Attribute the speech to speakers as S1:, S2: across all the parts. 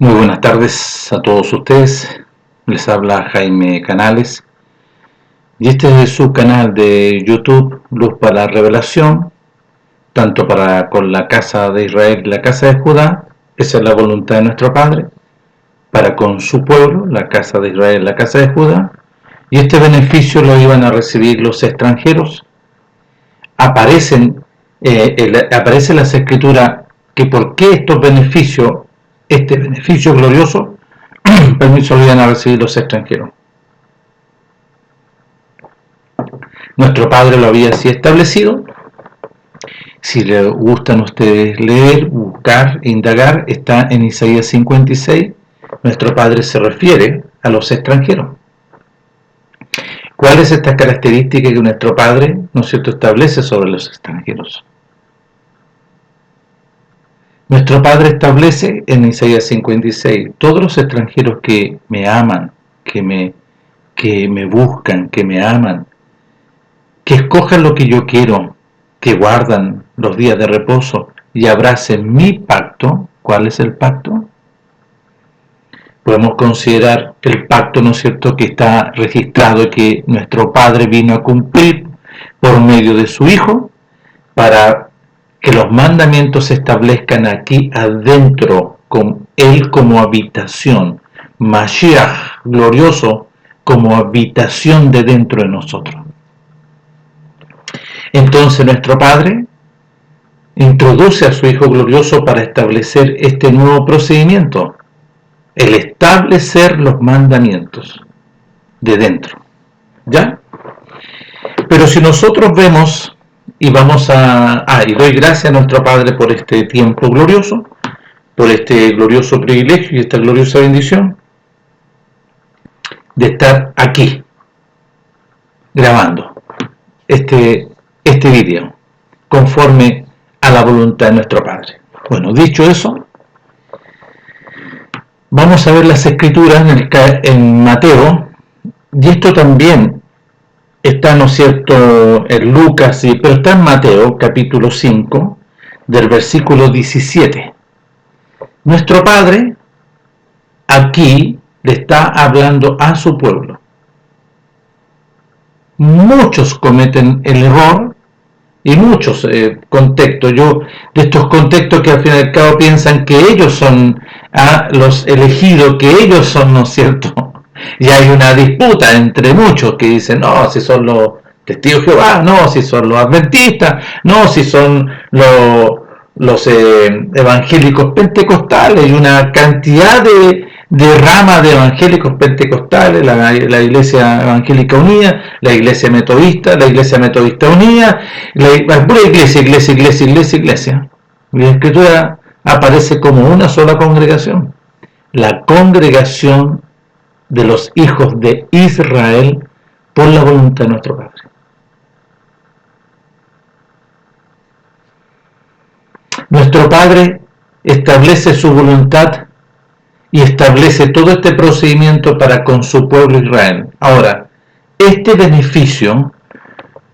S1: Muy buenas tardes a todos ustedes, les habla Jaime Canales y este es su canal de YouTube Luz para la Revelación, tanto para con la casa de Israel y la casa de Judá, esa es la voluntad de nuestro Padre, para con su pueblo, la casa de Israel y la casa de Judá, y este beneficio lo iban a recibir los extranjeros. Aparece en las escrituras que por qué estos beneficios, este beneficio glorioso, permiso lo iban a recibir los extranjeros. Nuestro Padre lo había así establecido. Si les gustan ustedes leer, buscar, indagar, está en Isaías 56. Nuestro Padre se refiere a los extranjeros. ¿Cuál es esta característica que nuestro Padre, ¿no es cierto?, establece sobre los extranjeros? Nuestro Padre establece en Isaías 56, todos los extranjeros que me aman, que me buscan, que me aman, que escojan lo que yo quiero, que guardan los días de reposo y abracen mi pacto. ¿Cuál es el pacto? Podemos considerar el pacto, ¿no es cierto?, que está registrado y que nuestro Padre vino a cumplir por medio de su Hijo para que los mandamientos se establezcan aquí adentro, con Él como habitación, Mashiach glorioso como habitación de dentro de nosotros. Entonces nuestro Padre introduce a su Hijo glorioso para establecer este nuevo procedimiento, el establecer los mandamientos de dentro, ¿ya? Pero si nosotros vemos y vamos y doy gracias a nuestro Padre por este tiempo glorioso, por este glorioso privilegio y esta gloriosa bendición de estar aquí grabando este vídeo conforme a la voluntad de nuestro Padre. Bueno, dicho eso, vamos a ver las escrituras en Mateo, y esto también está, ¿no es cierto?, en Lucas, pero está en Mateo, capítulo 5, del versículo 17. Nuestro Padre aquí le está hablando a su pueblo. Muchos cometen el error, y muchos contextos, de estos contextos que al fin y al cabo piensan que ellos son los elegidos, que ellos son, ¿no es cierto?, y hay una disputa entre muchos que dicen, no, si son los testigos de Jehová, no, si son los adventistas, no, si son los evangélicos pentecostales, y una cantidad de ramas de evangélicos pentecostales, la Iglesia Evangélica Unida, la Iglesia Metodista Unida, la pura iglesia. La Escritura aparece como una sola congregación, la congregación de los hijos de Israel por la voluntad de nuestro Padre. Nuestro Padre establece su voluntad y establece todo este procedimiento para con su pueblo Israel. Ahora, este beneficio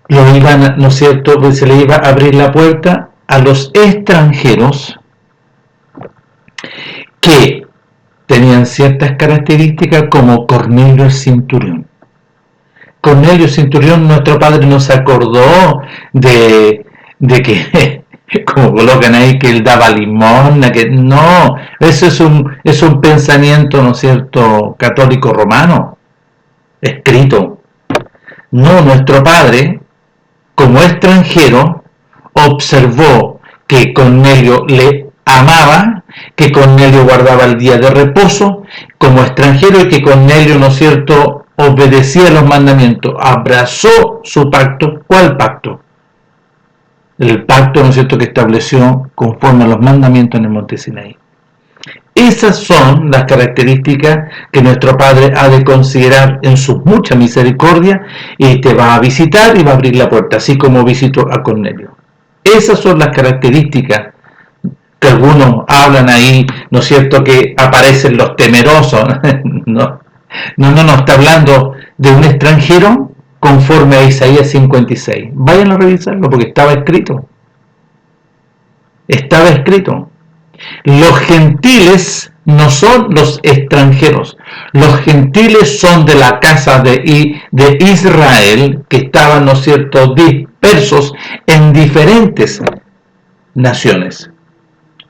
S1: lo iban, ¿no es cierto?, se le iba a abrir la puerta a los extranjeros que tenían ciertas características, como Cornelio el centurión. Cornelio el centurión, nuestro Padre nos acordó de que como colocan ahí, que él daba limosna, que no, eso es un pensamiento, ¿no es cierto?, católico romano, escrito. No, nuestro Padre, como extranjero, observó que Cornelio le amaba, que Cornelio guardaba el día de reposo como extranjero, y que Cornelio, ¿no es cierto?, obedecía los mandamientos, abrazó su pacto. ¿Cuál pacto? El pacto, ¿no es cierto?, que estableció conforme a los mandamientos en el monte Sinaí. Esas son las características que nuestro Padre ha de considerar en su mucha misericordia, y te va a visitar y va a abrir la puerta, así como visitó a Cornelio. Esas son las características que algunos hablan ahí, ¿no es cierto?, que aparecen los temerosos. No está hablando de un extranjero conforme a Isaías 56. Vayan a revisarlo porque estaba escrito. Los gentiles no son los extranjeros. Los gentiles son de la casa de Israel, que estaban, ¿no es cierto?, dispersos en diferentes naciones.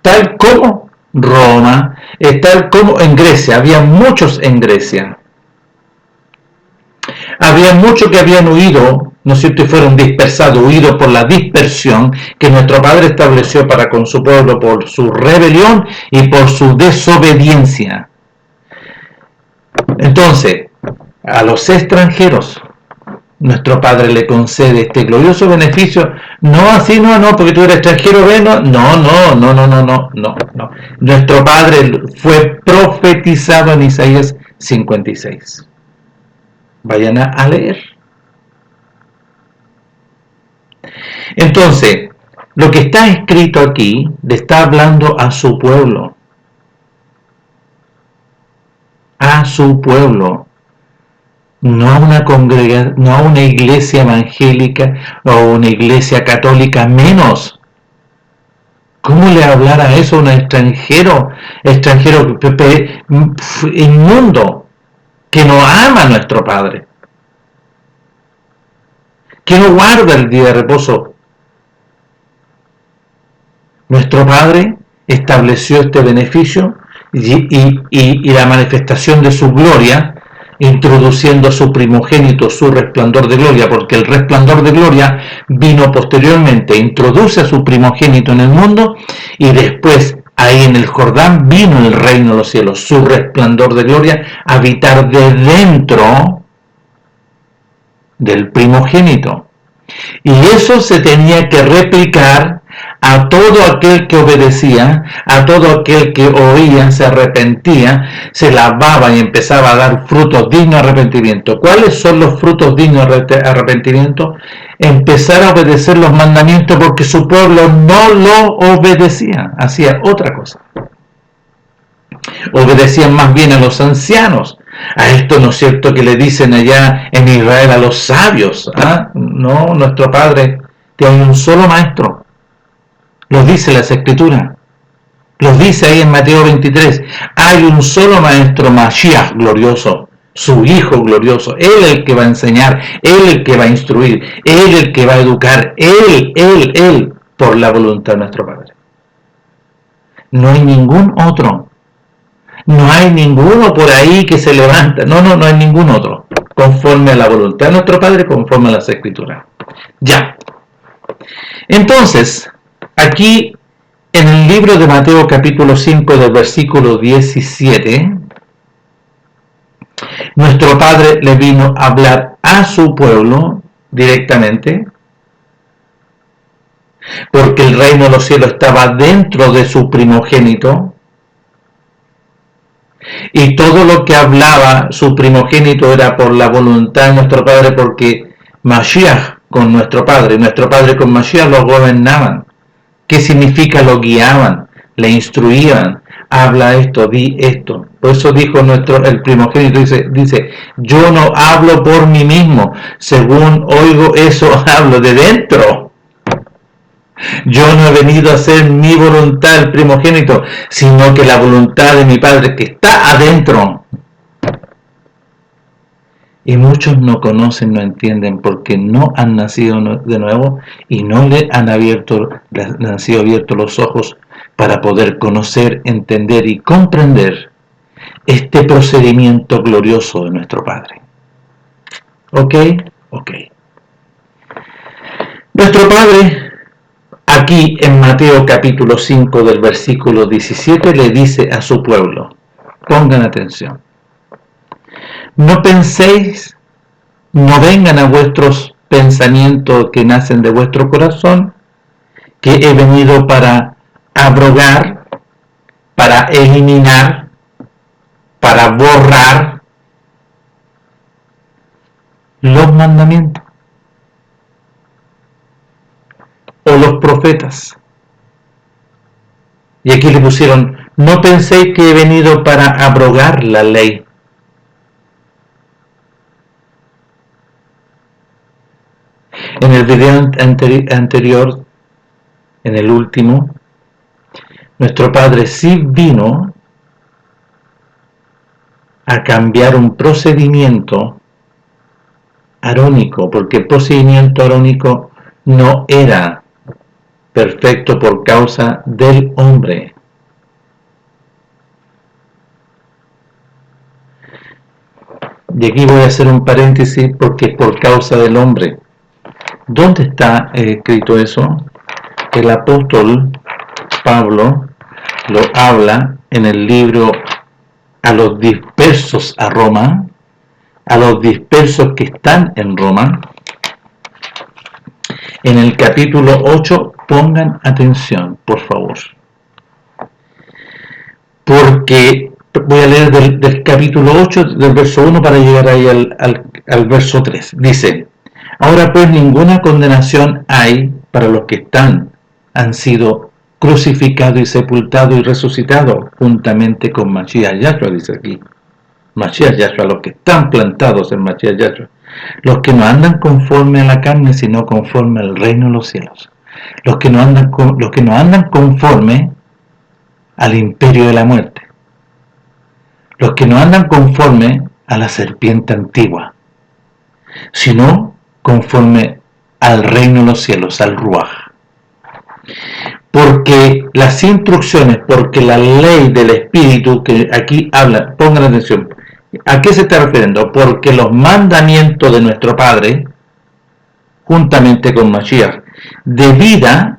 S1: Tal como Roma, tal como en Grecia, había muchos en Grecia. Había muchos que habían huido, ¿no es cierto?, y fueron dispersados, huidos por la dispersión que nuestro Padre estableció para con su pueblo por su rebelión y por su desobediencia. Entonces, a los extranjeros, nuestro Padre le concede este glorioso beneficio. No así, no, porque tú eres extranjero, no. Nuestro Padre fue profetizado en Isaías 56. Vayan a leer. Entonces, lo que está escrito aquí le está hablando a su pueblo. A su pueblo. No a una congregación, no a una iglesia evangélica o una iglesia católica menos. ¿Cómo le hablar a eso a un extranjero inmundo, que no ama a nuestro Padre, que no guarda el día de reposo? Nuestro Padre estableció este beneficio y la manifestación de su gloria, introduciendo a su primogénito, su resplandor de gloria, porque el resplandor de gloria vino posteriormente, introduce a su primogénito en el mundo, y después ahí en el Jordán vino el reino de los cielos, su resplandor de gloria, a habitar de dentro del primogénito. Y eso se tenía que replicar a todo aquel que obedecía, a todo aquel que oía, se arrepentía, se lavaba y empezaba a dar frutos dignos de arrepentimiento. ¿Cuáles son los frutos dignos de arrepentimiento? Empezar a obedecer los mandamientos, porque su pueblo no lo obedecía, hacía otra cosa. Obedecían más bien a los ancianos. A esto, ¿no es cierto?, que le dicen allá en Israel a los sabios. No, nuestro Padre tiene un solo maestro. Los dice las Escrituras. Los dice ahí en Mateo 23. Hay un solo maestro, Mashiach glorioso, su Hijo glorioso. Él el que va a enseñar, Él el que va a instruir, Él el que va a educar, Él, por la voluntad de nuestro Padre. No hay ningún otro. No hay ninguno por ahí que se levanta. No hay ningún otro. Conforme a la voluntad de nuestro Padre, conforme a las Escrituras. Ya. Entonces, aquí en el libro de Mateo capítulo 5 del versículo 17, nuestro Padre le vino a hablar a su pueblo directamente, porque el reino de los cielos estaba dentro de su primogénito, y todo lo que hablaba su primogénito era por la voluntad de nuestro Padre, porque Mashiach con nuestro Padre con Mashiach lo gobernaban. ¿Qué significa? Lo guiaban, le instruían, habla esto, di esto. Por eso dijo el primogénito, dice, yo no hablo por mí mismo, según oigo eso hablo de dentro. Yo no he venido a hacer mi voluntad, el primogénito, sino que la voluntad de mi Padre que está adentro. Y muchos no conocen, no entienden, porque no han nacido de nuevo y no le han sido abiertos los ojos para poder conocer, entender y comprender este procedimiento glorioso de nuestro Padre. ¿Ok? Nuestro Padre, aquí en Mateo capítulo 5 del versículo 17, le dice a su pueblo, pongan atención, no penséis, no vengan a vuestros pensamientos que nacen de vuestro corazón, que he venido para abrogar, para eliminar, para borrar los mandamientos o los profetas. Y aquí le pusieron, no penséis que he venido para abrogar la ley. En el video anterior, en el último, nuestro Padre sí vino a cambiar un procedimiento arónico, porque el procedimiento arónico no era perfecto por causa del hombre. Y aquí voy a hacer un paréntesis porque es por causa del hombre. ¿Dónde está escrito eso? El apóstol Pablo lo habla en el libro a los dispersos a Roma, a los dispersos que están en Roma. En el capítulo 8, pongan atención, por favor. Porque voy a leer del capítulo 8, del verso 1 para llegar ahí al verso 3. Dice: ahora pues ninguna condenación hay para los que han sido crucificados y sepultados y resucitados juntamente con Mashiach Yahshua, dice aquí. Mashiach Yahshua, los que están plantados en Mashiach Yahshua, los que no andan conforme a la carne, sino conforme al reino de los cielos, los que no andan conforme al imperio de la muerte, los que no andan conforme a la serpiente antigua, sino conforme al reino de los cielos, al Ruach. Porque las instrucciones, porque la ley del Espíritu que aquí habla, pongan atención, ¿a qué se está refiriendo? Porque los mandamientos de nuestro Padre, juntamente con Mashiach, de vida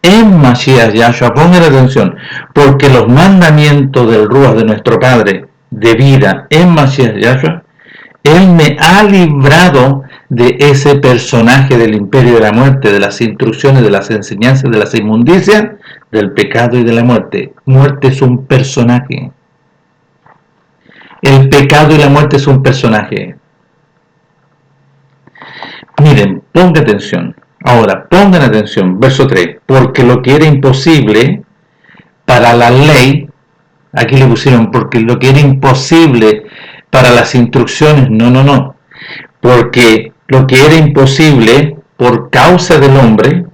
S1: en Mashiach Yahshua, pongan atención, porque los mandamientos del Ruach de nuestro Padre, de vida en Mashiach Yahshua, Él me ha librado de ese personaje del imperio de la muerte, de las instrucciones, de las enseñanzas, de las inmundicias, del pecado y de la muerte. Muerte es un personaje. El pecado y la muerte es un personaje. Miren, pongan atención. Ahora, pongan atención. Verso 3. Porque lo que era imposible para la ley, aquí le pusieron, porque lo que era imposible para las instrucciones, no. Porque lo que era imposible por causa del hombre,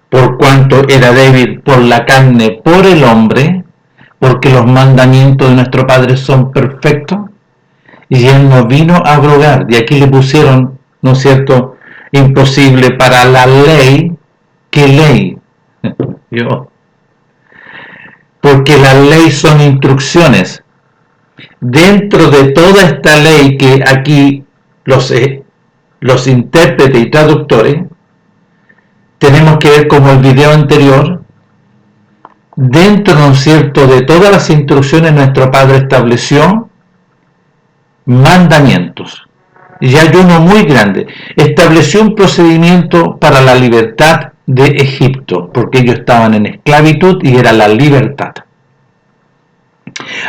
S1: por cuanto era débil por la carne, por el hombre, porque los mandamientos de nuestro Padre son perfectos, y Él no vino a abrogar. Y aquí le pusieron, ¿no es cierto?, imposible para la ley. ¿Qué ley? Porque la ley son instrucciones. Dentro de toda esta ley que aquí los intérpretes y traductores, tenemos que ver como el video anterior, dentro, ¿no es cierto?, de todas las instrucciones nuestro Padre estableció mandamientos. Y hay uno muy grande. Estableció un procedimiento para la libertad de Egipto, porque ellos estaban en esclavitud y era la libertad.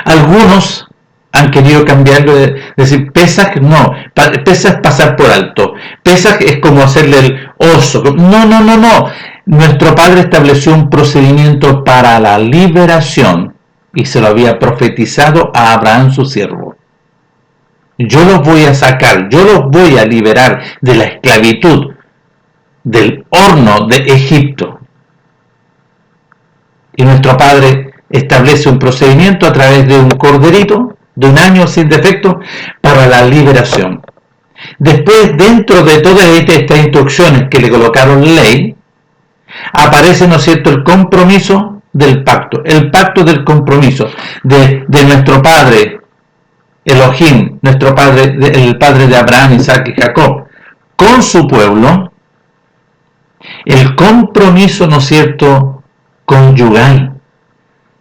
S1: Algunos han querido cambiarlo, decir Pesaj, no, Pesaj es pasar por alto, Pesaj es como hacerle el oso. No. Nuestro Padre estableció un procedimiento para la liberación y se lo había profetizado a Abraham, su siervo. Yo los voy a sacar, yo los voy a liberar de la esclavitud, del horno de Egipto. Y nuestro Padre establece un procedimiento a través de un corderito, de un año sin defecto, para la liberación. Después, dentro de todas estas instrucciones que le colocaron ley, aparece, ¿no es cierto?, el compromiso del pacto, el pacto del compromiso de nuestro Padre Elohim, nuestro Padre, el Padre de Abraham, Isaac y Jacob, con su pueblo, el compromiso, ¿no es cierto?, conyugal,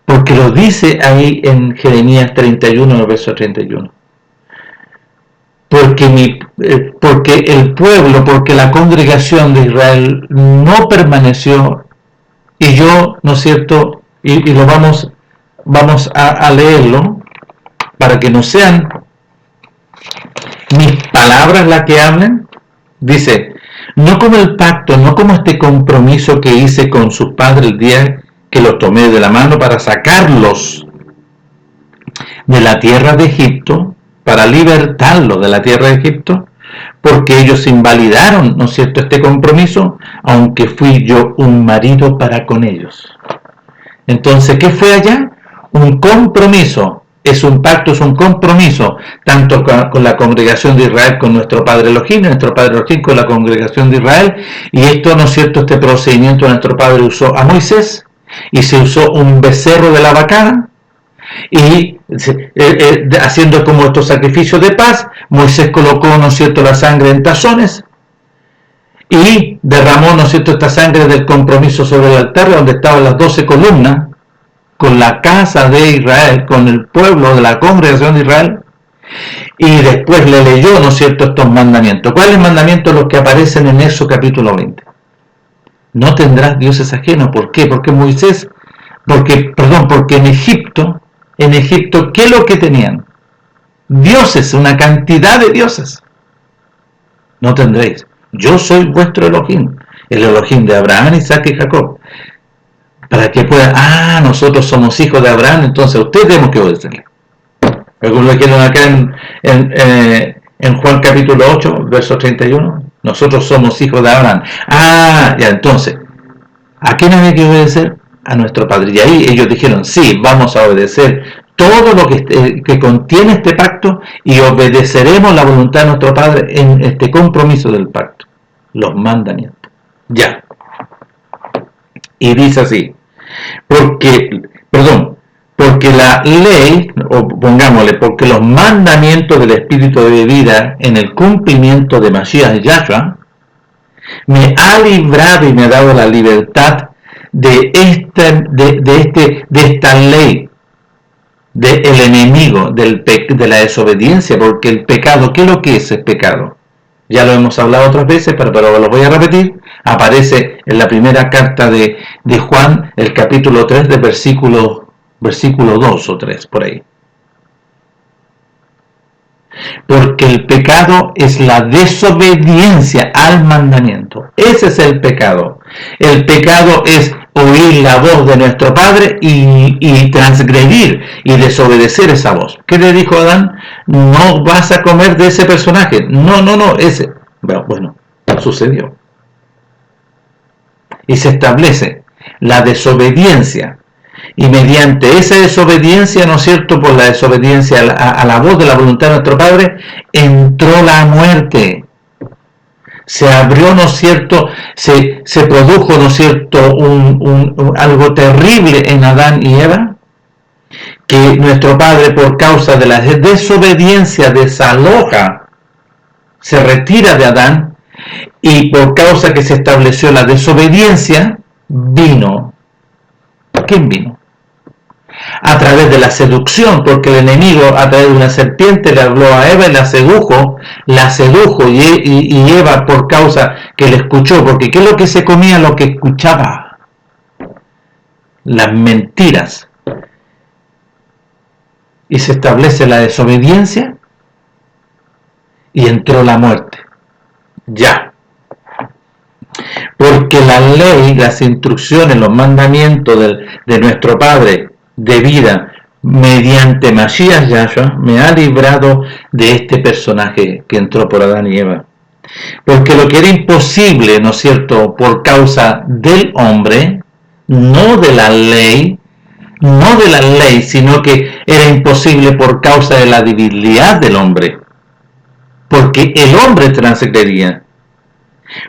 S1: porque lo dice ahí en Jeremías 31, verso 31. Porque el pueblo, porque la congregación de Israel no permaneció, y yo, ¿no es cierto?, y lo vamos a leerlo, para que no sean mis palabras las que hablen. Dice: no como el pacto, no como este compromiso que hice con sus padres el día que los tomé de la mano para sacarlos de la tierra de Egipto, para libertarlos de la tierra de Egipto, porque ellos invalidaron, ¿no es cierto?, este compromiso, aunque fui yo un marido para con ellos. Entonces, ¿qué fue allá? Un compromiso es un pacto, es un compromiso, tanto con la congregación de Israel, con nuestro Padre Elohim, nuestro Padre Elohim con la congregación de Israel, y esto, ¿no es cierto?, este procedimiento nuestro Padre usó a Moisés, y se usó un becerro de la vacana, y haciendo como estos sacrificios de paz, Moisés colocó, ¿no es cierto?, la sangre en tazones, y derramó, ¿no es cierto?, esta sangre del compromiso sobre el altar, donde estaban las 12 columnas, con la casa de Israel, con el pueblo de la congregación de Israel, y después le leyó, ¿no es cierto?, estos mandamientos. ¿Cuáles mandamientos? Los que aparecen en Éxodo capítulo 20. No tendrás dioses ajenos. ¿Por qué? Porque en Egipto, ¿qué es lo que tenían? Dioses, una cantidad de dioses. No tendréis. Yo soy vuestro Elohim, el Elohim de Abraham, Isaac y Jacob. Para que puedan, nosotros somos hijos de Abraham, entonces a ustedes tenemos que obedecerle. Como lo quieren acá en Juan capítulo 8, verso 31. Nosotros somos hijos de Abraham. Ya, entonces, ¿a quién hay que obedecer? A nuestro Padre. Y ahí ellos dijeron, sí, vamos a obedecer todo lo que contiene este pacto y obedeceremos la voluntad de nuestro Padre en este compromiso del pacto. Los mandamientos. Ya. Y dice así, porque la ley, o pongámosle, porque los mandamientos del Espíritu de vida en el cumplimiento de Mashiach Yahshua me ha librado y me ha dado la libertad de esta ley del enemigo, de la desobediencia, porque el pecado, ¿qué es lo que es el pecado? Ya lo hemos hablado otras veces, pero lo voy a repetir. Aparece en la primera carta de Juan, el capítulo 3, de versículo 2 o 3, por ahí. Porque el pecado es la desobediencia al mandamiento. Ese es el pecado. El pecado es oír la voz de nuestro Padre y transgredir y desobedecer esa voz. ¿Qué le dijo Adán? No vas a comer de ese personaje. No, ese. Bueno, sucedió. Y se establece la desobediencia. Y mediante esa desobediencia, ¿no es cierto?, por la desobediencia a la voz de la voluntad de nuestro Padre, entró la muerte. Se abrió, ¿no es cierto?, se produjo, ¿no es cierto?, algo terrible en Adán y Eva, que nuestro Padre, por causa de la desobediencia, desaloja, se retira de Adán, y por causa que se estableció la desobediencia, vino. ¿Quién vino? A través de la seducción, porque el enemigo a través de una serpiente le habló a Eva y la sedujo y Eva, por causa que le escuchó, porque ¿qué es lo que se comía? Lo que escuchaba, las mentiras, y se establece la desobediencia y entró la muerte. Ya, porque la ley, las instrucciones, los mandamientos de nuestro Padre de vida mediante Mashiach Yahshua me ha librado de este personaje que entró por Adán y Eva. Porque lo que era imposible, ¿no es cierto?, por causa del hombre, no de la ley, sino que era imposible por causa de la debilidad del hombre. Porque el hombre transgredía.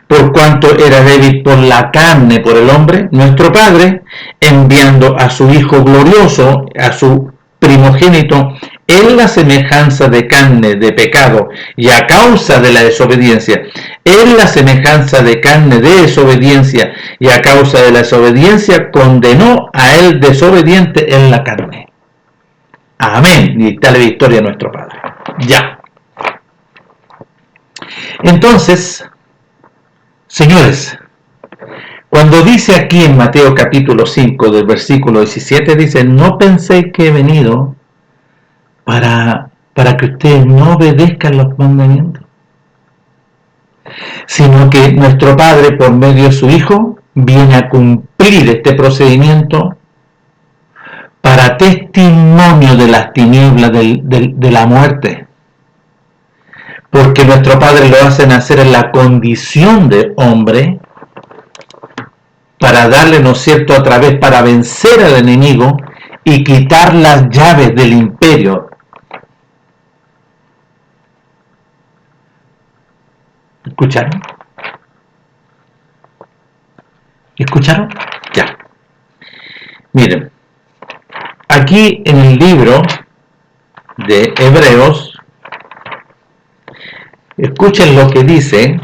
S1: Por cuanto era débil por la carne, por el hombre, nuestro Padre, enviando a su Hijo glorioso, a su primogénito, en la semejanza de carne de pecado y a causa de la desobediencia, en la semejanza de carne de desobediencia y a causa de la desobediencia, condenó a el desobediente en la carne. Amén. Y tal victoria a nuestro Padre. Ya. Entonces, señores, cuando dice aquí en Mateo capítulo 5 del versículo 17, dice, no penséis que he venido para que ustedes no obedezcan los mandamientos, sino que nuestro Padre, por medio de su Hijo, viene a cumplir este procedimiento para testimonio de las tinieblas de la muerte. Porque nuestro Padre lo hace nacer en la condición de hombre, para darle, ¿no es cierto?, a través, para vencer al enemigo y quitar las llaves del imperio. ¿Escucharon? ¿Escucharon? Ya. Miren, aquí en el libro de Hebreos, escuchen lo que dice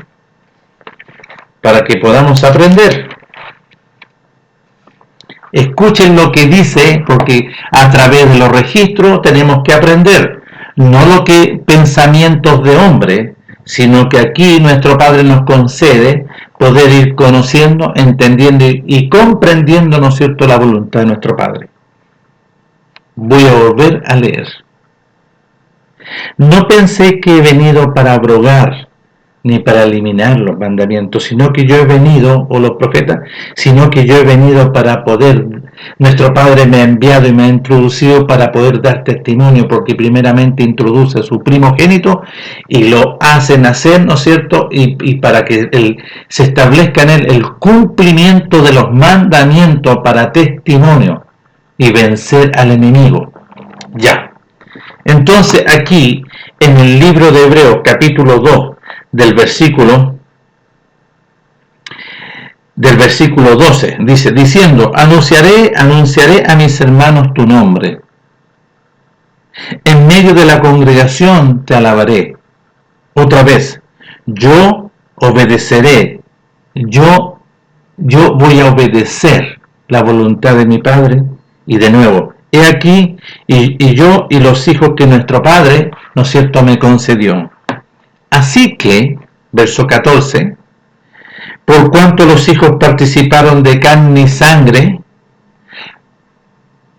S1: para que podamos aprender. Escuchen lo que dice, porque a través de los registros tenemos que aprender, no lo que pensamientos de hombre, sino que aquí nuestro Padre nos concede poder ir conociendo, entendiendo y comprendiendo, ¿no es cierto?, la voluntad de nuestro Padre. Voy a volver a leer. No pensé que he venido para abrogar ni para eliminar los mandamientos, sino que yo he venido, o los profetas, sino que yo he venido para poder, nuestro Padre me ha enviado y me ha introducido para poder dar testimonio, porque primeramente introduce a su primogénito y lo hace nacer, ¿no es cierto?, y para que se establezca en él el cumplimiento de los mandamientos para testimonio y vencer al enemigo. Ya. Entonces aquí, en el libro de Hebreos, capítulo 2, del versículo 12, dice, diciendo, anunciaré a mis hermanos tu nombre. En medio de la congregación te alabaré. Otra vez, yo obedeceré. Yo voy a obedecer la voluntad de mi Padre. Y de nuevo, he aquí, y yo y los hijos que nuestro Padre, ¿no es cierto?, me concedió. Así que, verso 14, por cuanto los hijos participaron de carne y sangre,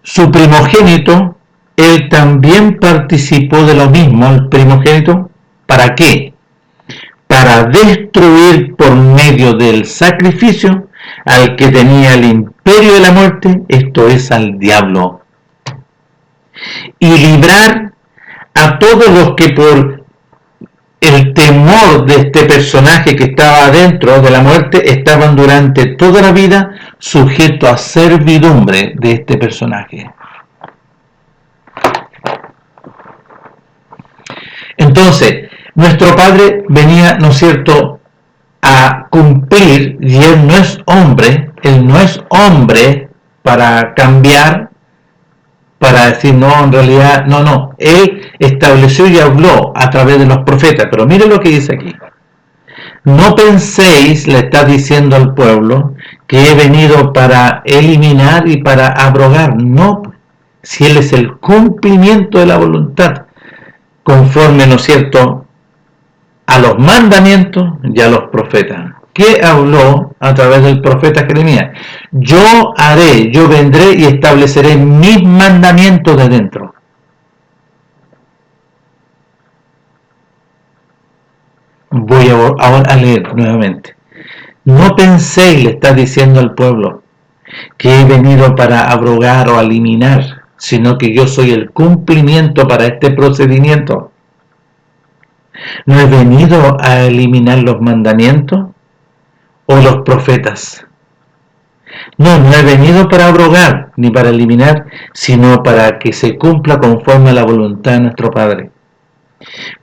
S1: su primogénito, él también participó de lo mismo, el primogénito, ¿para qué? Para destruir por medio del sacrificio al que tenía el imperio de la muerte, esto es, al diablo, y librar a todos los que por el temor de este personaje que estaba dentro de la muerte estaban durante toda la vida sujetos a servidumbre de este personaje. Entonces, nuestro Padre venía, ¿no es cierto?, a cumplir, y Él no es hombre para cambiar, para decir, no, en realidad, no, Él estableció y habló a través de los profetas, pero mire lo que dice aquí. No penséis, le está diciendo al pueblo, que he venido para eliminar y para abrogar, no, si Él es el cumplimiento de la voluntad, conforme, ¿no es cierto?, a los mandamientos y a los profetas. ¿Qué habló a través del profeta Jeremías? Yo vendré y estableceré mis mandamientos de dentro. Voy ahora a leer nuevamente. No penséis, le está diciendo al pueblo, que he venido para abrogar o eliminar, sino que yo soy el cumplimiento para este procedimiento. No he venido a eliminar los mandamientos o los profetas. No he venido para abrogar ni para eliminar, sino para que se cumpla conforme a la voluntad de nuestro Padre.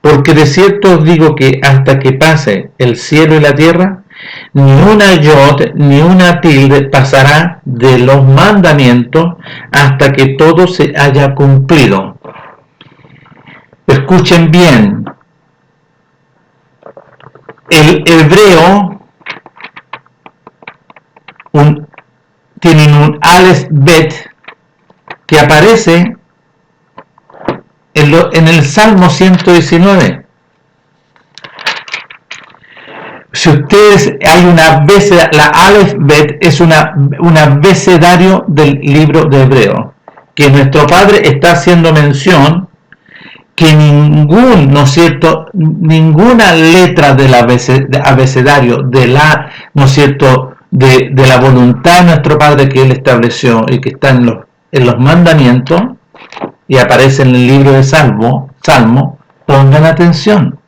S1: Porque de cierto os digo que hasta que pase el cielo y la tierra, ni una yod ni una tilde pasará de los mandamientos hasta que todo se haya cumplido. Escuchen bien. El hebreo tienen un Aleph Bet que aparece en el Salmo 119. Si ustedes, hay la Aleph Bet es un abecedario del libro de Hebreo, que nuestro Padre está haciendo mención que ninguna letra del abecedario de la, ¿no es cierto?, de la voluntad de nuestro Padre que Él estableció y que está en los mandamientos y aparece en el libro de Salmo, pongan atención.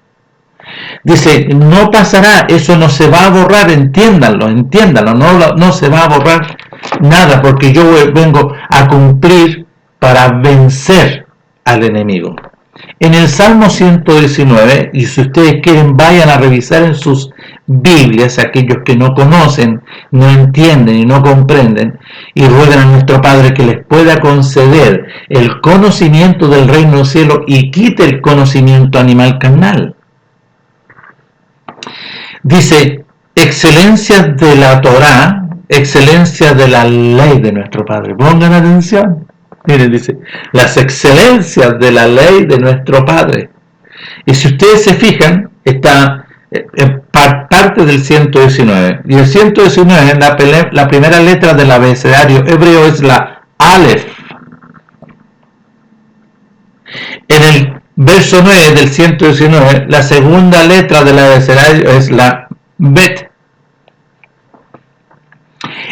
S1: Dice, no pasará, eso no se va a borrar, entiéndanlo, no se va a borrar nada, porque yo vengo a cumplir para vencer al enemigo. En el Salmo 119, y si ustedes quieren vayan a revisar en sus Biblias, aquellos que no conocen, no entienden y no comprenden, y ruegan a nuestro Padre que les pueda conceder el conocimiento del reino del cielo y quite el conocimiento animal carnal. Dice, excelencias de la Torá, excelencias de la ley de nuestro Padre. Pongan atención. Miren, dice, las excelencias de la ley de nuestro Padre. Y si ustedes se fijan, está en parte del 119. Y el 119, la primera letra del abecedario hebreo es la Aleph. En el verso 9 del 119, la segunda letra del abecedario es la Bet.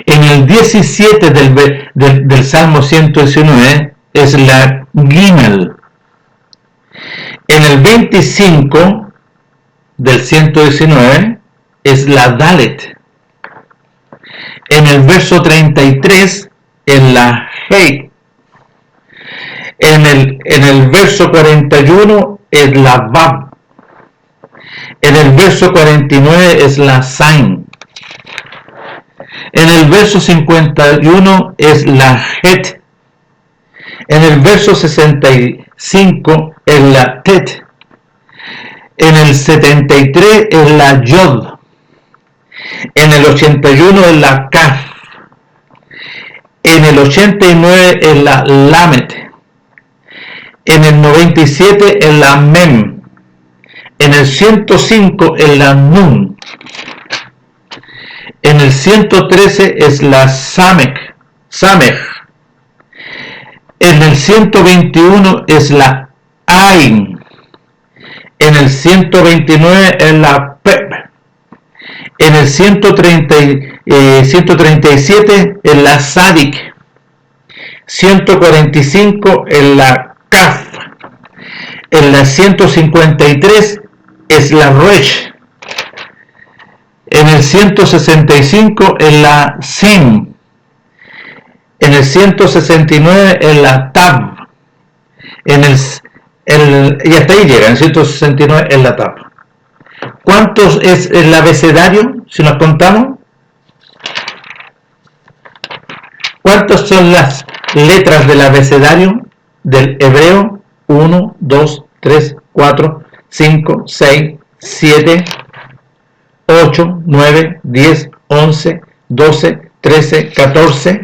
S1: En el 17 del Salmo 119 es la Gimel. En el 25 del 119 es la Dalet. En el verso 33 es la Hei. En el verso 41 es la Vav. En el verso 49 es la Zain. En el verso 51 es la Het. En el verso 65 es la Tet. En el 73 es la Yod. En el 81 es la Kaf. En el 89 es la Lamet. En el 97 es la Mem. En el 105 es la Nun. En el 113 es la Samech. En el 121 es la Ain. En el 129 es la Pep. En el 137 es la Sadik. 145 es la Kaf. En la 153 es la Resh. En el 165 es la Sin. En el 169 es la Tab. Y hasta ahí llega, en el 169 es la Tab. ¿Cuántos es el abecedario, si nos contamos? ¿Cuántas son las letras del abecedario del hebreo? 1, 2, 3, 4, 5, 6, 7, 8, 9, 10, 11, 12, 13, 14,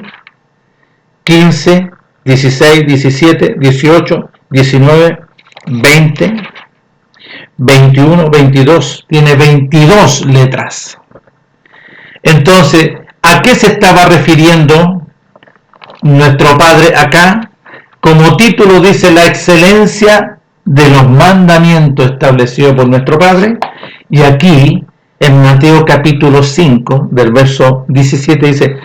S1: 15, 16, 17, 18, 19, 20, 21, 22. Tiene 22 letras. Entonces, ¿a qué se estaba refiriendo nuestro Padre acá? Como título dice la excelencia de los mandamientos establecidos por nuestro Padre. Y aquí, en Mateo capítulo 5, del verso 17, dice,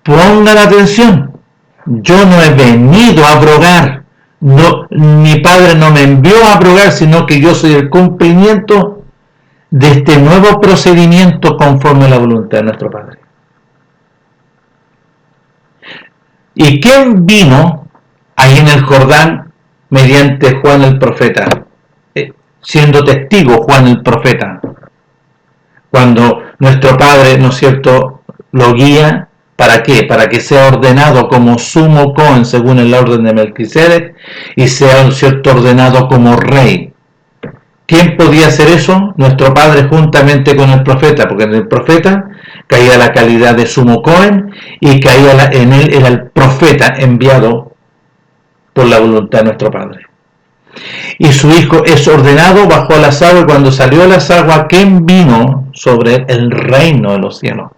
S1: pongan atención, yo no he venido a abrogar, no, mi Padre no me envió a abrogar, sino que yo soy el cumplimiento de este nuevo procedimiento conforme a la voluntad de nuestro Padre. ¿Y quién vino ahí en el Jordán mediante Juan el profeta? Siendo testigo Juan el profeta. Cuando nuestro Padre, ¿no es cierto?, lo guía, ¿para qué? Para que sea ordenado como sumo Cohen según el orden de Melquisedec y sea, ¿no es cierto?, ordenado como rey. ¿Quién podía hacer eso? Nuestro Padre juntamente con el profeta, porque en el profeta caía la calidad de sumo Cohen y caía en él era el profeta enviado por la voluntad de nuestro Padre. Y su hijo es ordenado, bajó a las aguas, y cuando salió a las aguas, ¿quién vino sobre el reino de los cielos?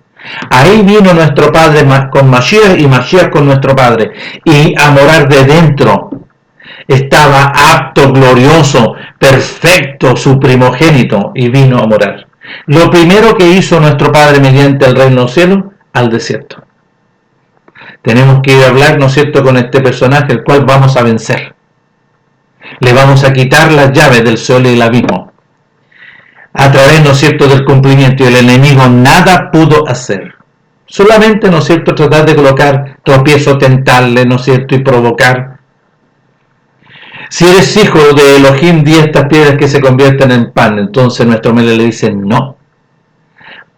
S1: Ahí vino nuestro Padre con Mashiach y Mashiach con nuestro Padre, y a morar de dentro. Estaba apto, glorioso, perfecto, su primogénito, y vino a morar. Lo primero que hizo nuestro Padre mediante el reino de los cielos, al desierto. Tenemos que ir a hablar, ¿no es cierto?, con este personaje, el cual vamos a vencer. Le vamos a quitar las llaves del Seol y el abismo. A través, ¿no es cierto?, del cumplimiento. Y el enemigo nada pudo hacer. Solamente, ¿no es cierto?, tratar de colocar tropiezo, tentarle, ¿no es cierto?, y provocar Si eres hijo de Elohim, di estas piedras que se conviertan en pan. Entonces nuestro Mele le dice, no,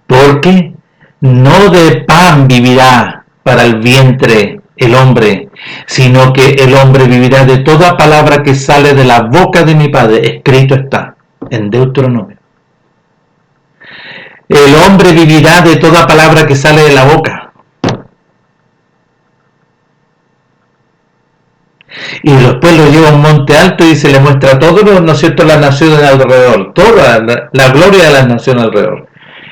S1: porque no de pan vivirá para el vientre el hombre, sino que el hombre vivirá de toda palabra que sale de la boca de mi Padre. Escrito está en Deuteronomio. El hombre vivirá de toda palabra que sale de la boca. Y después lo lleva a un monte alto y se le muestra todo, ¿no es cierto?, las naciones alrededor, toda la gloria de las naciones alrededor.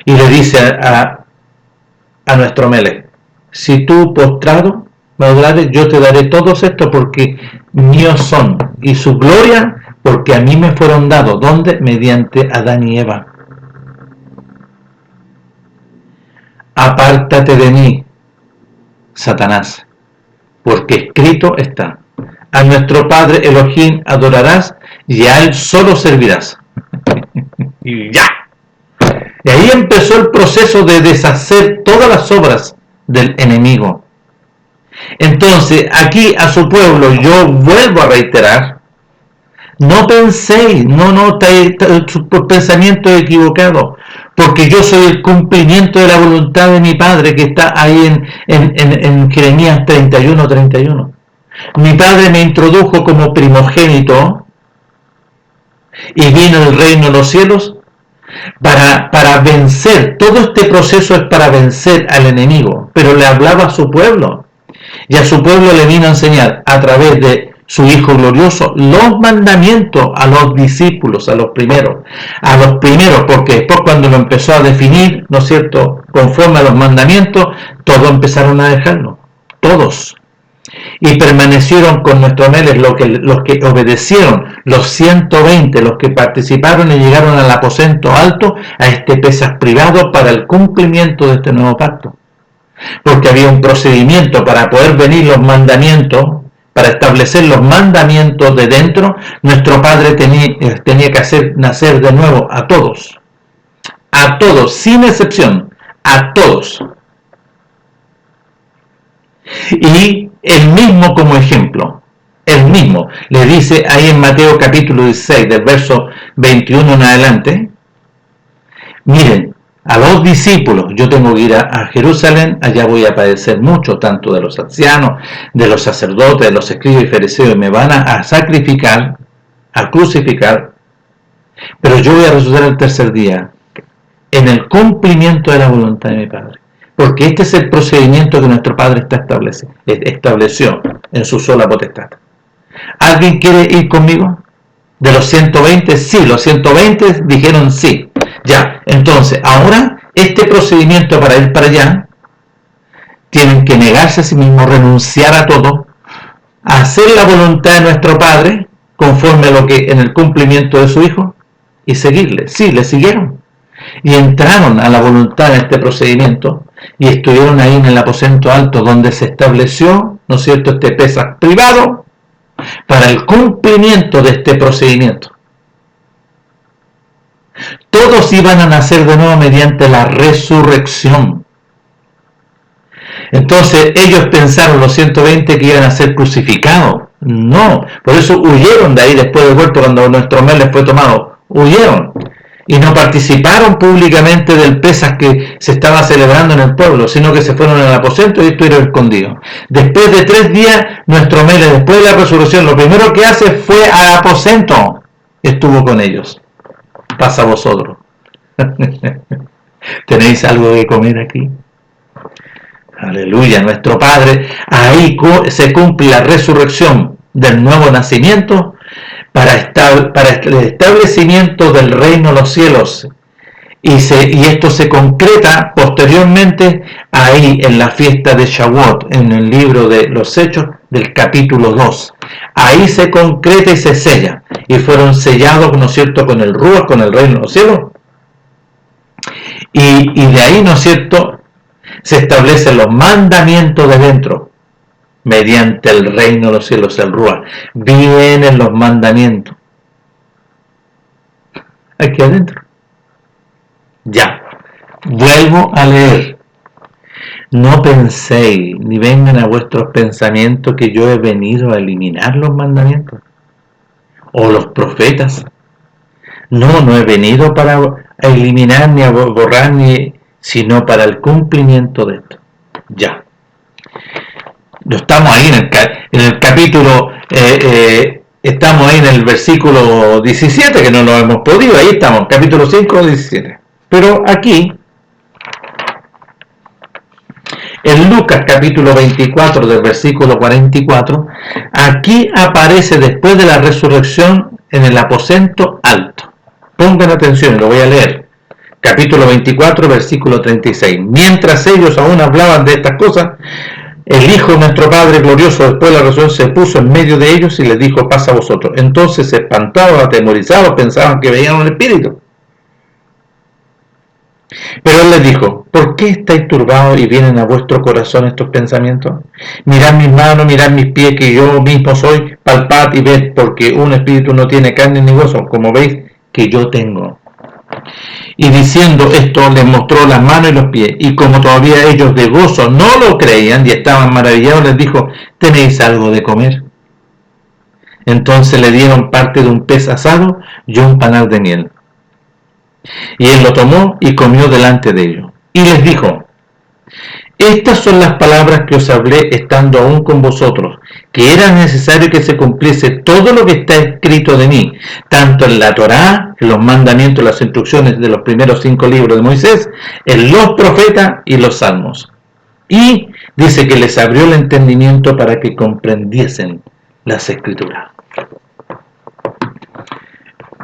S1: Y le dice a nuestro Melech, si tú postrado me adorares, yo te daré todos estos porque míos son, y su gloria porque a mí me fueron dados. ¿Dónde? Mediante Adán y Eva. Apártate de mí, Satanás, porque escrito está, a nuestro Padre Elohim adorarás y a él solo servirás. Y ya. Y ahí empezó el proceso de deshacer todas las obras del enemigo. Entonces, aquí a su pueblo, yo vuelvo a reiterar, no penséis, su pensamiento es equivocado, porque yo soy el cumplimiento de la voluntad de mi Padre que está ahí en Jeremías 31:31. Mi Padre me introdujo como primogénito y vino el reino de los cielos para vencer. Todo este proceso es para vencer al enemigo, pero le hablaba a su pueblo. Y a su pueblo le vino a enseñar a través de su Hijo glorioso los mandamientos a los discípulos, a los primeros, porque después cuando lo empezó a definir, ¿no es cierto?, conforme a los mandamientos, todos empezaron a dejarlo, todos. Y permanecieron con nuestro Melech los que obedecieron, los 120, los que participaron y llegaron al aposento alto, a este Pesaj privado para el cumplimiento de este nuevo pacto. Porque había un procedimiento para poder venir los mandamientos, para establecer los mandamientos de dentro. Nuestro Padre tenía que hacer nacer de nuevo a todos, sin excepción, a todos. Y él mismo como ejemplo, él mismo le dice ahí en Mateo capítulo 16, del verso 21 en adelante, miren, a los discípulos, yo tengo que ir a Jerusalén, allá voy a padecer mucho, tanto de los ancianos, de los sacerdotes, de los escribas y fariseos, y me van a sacrificar, a crucificar, pero yo voy a resucitar el tercer día, en el cumplimiento de la voluntad de mi Padre. Porque este es el procedimiento que nuestro Padre estableció en su sola potestad. ¿Alguien quiere ir conmigo? ¿De los 120? Sí, los 120 dijeron sí. Ya, entonces, ahora, este procedimiento para ir para allá, tienen que negarse a sí mismos, renunciar a todo, hacer la voluntad de nuestro Padre, conforme a lo que en el cumplimiento de su Hijo, y seguirle. Sí, le siguieron. Y entraron a la voluntad de este procedimiento, y estuvieron ahí en el aposento alto, donde se estableció, ¿no es cierto?, este Pesaj privado, para el cumplimiento de este procedimiento. Todos iban a nacer de nuevo mediante la resurrección. Entonces ellos pensaron, los 120, que iban a ser crucificados. No, por eso huyeron de ahí después del huerto, cuando nuestro Melech fue tomado. Huyeron y no participaron públicamente del Pesaj que se estaba celebrando en el pueblo, sino que se fueron al aposento y estuvieron escondidos. Después de 3 días, nuestro Melech, después de la resurrección, lo primero que hace fue al aposento. Estuvo con ellos. Pasa a vosotros. ¿Tenéis algo que comer aquí? Aleluya, nuestro Padre. Ahí se cumple la resurrección del nuevo nacimiento para el establecimiento del reino de los cielos. Y esto se concreta posteriormente ahí en la fiesta de Shavuot, en el libro de los Hechos del capítulo 2. Ahí se concreta y se sella. Y fueron sellados, ¿no es cierto?, con el Ruach, con el reino de los cielos. Y de ahí, ¿no es cierto?, se establecen los mandamientos de dentro, mediante el reino de los cielos, el Ruach. Vienen los mandamientos. Aquí adentro. Ya. Vuelvo a leer. No penséis, ni vengan a vuestros pensamientos que yo he venido a eliminar los mandamientos. o los profetas. No he venido para eliminar ni a borrar, sino para el cumplimiento de esto. Ya. No estamos ahí en el capítulo, estamos ahí en el versículo 17, que no lo hemos podido, ahí estamos, capítulo 5, 17. Pero aquí, en Lucas capítulo 24 del versículo 44, aquí aparece después de la resurrección en el aposento alto. Pongan atención, lo voy a leer. Capítulo 24, versículo 36. Mientras ellos aún hablaban de estas cosas, el Hijo de nuestro Padre glorioso, después de la resurrección, se puso en medio de ellos y les dijo: pasa a vosotros. Entonces, espantados, atemorizados, pensaban que veían un espíritu. Pero él les dijo: ¿por qué estáis turbados y vienen a vuestro corazón estos pensamientos? Mirad mis manos, mirad mis pies, que yo mismo soy, palpad y ved, porque un espíritu no tiene carne ni hueso, como veis que yo tengo. Y diciendo esto, les mostró las manos y los pies, y como todavía ellos de gozo no lo creían y estaban maravillados, les dijo: ¿tenéis algo de comer? Entonces le dieron parte de un pez asado y un panal de miel. Y él lo tomó y comió delante de ellos. Y les dijo: estas son las palabras que os hablé estando aún con vosotros, que era necesario que se cumpliese todo lo que está escrito de mí, tanto en la Torá, en los mandamientos, las instrucciones de los primeros 5 libros de Moisés, en los profetas y los salmos. Y dice que les abrió el entendimiento para que comprendiesen las escrituras.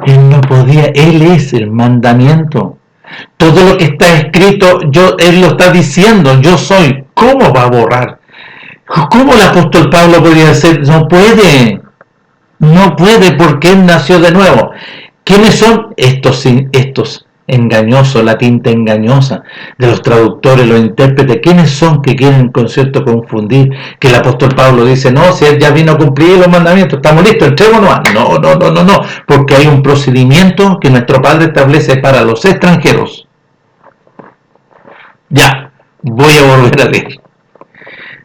S1: Él no podía, él es el mandamiento. Todo lo que está escrito, él lo está diciendo, yo soy. ¿Cómo va a borrar? ¿Cómo el apóstol Pablo podría decir? No puede porque él nació de nuevo. ¿Quiénes son estos engañosos, la tinta engañosa de los traductores, los intérpretes? ¿Quiénes son que quieren con cierto confundir? Que el apóstol Pablo dice: no, si él ya vino a cumplir los mandamientos, estamos listos, entrémonos. No, porque hay un procedimiento que nuestro Padre establece para los extranjeros. Ya, voy a volver a leer.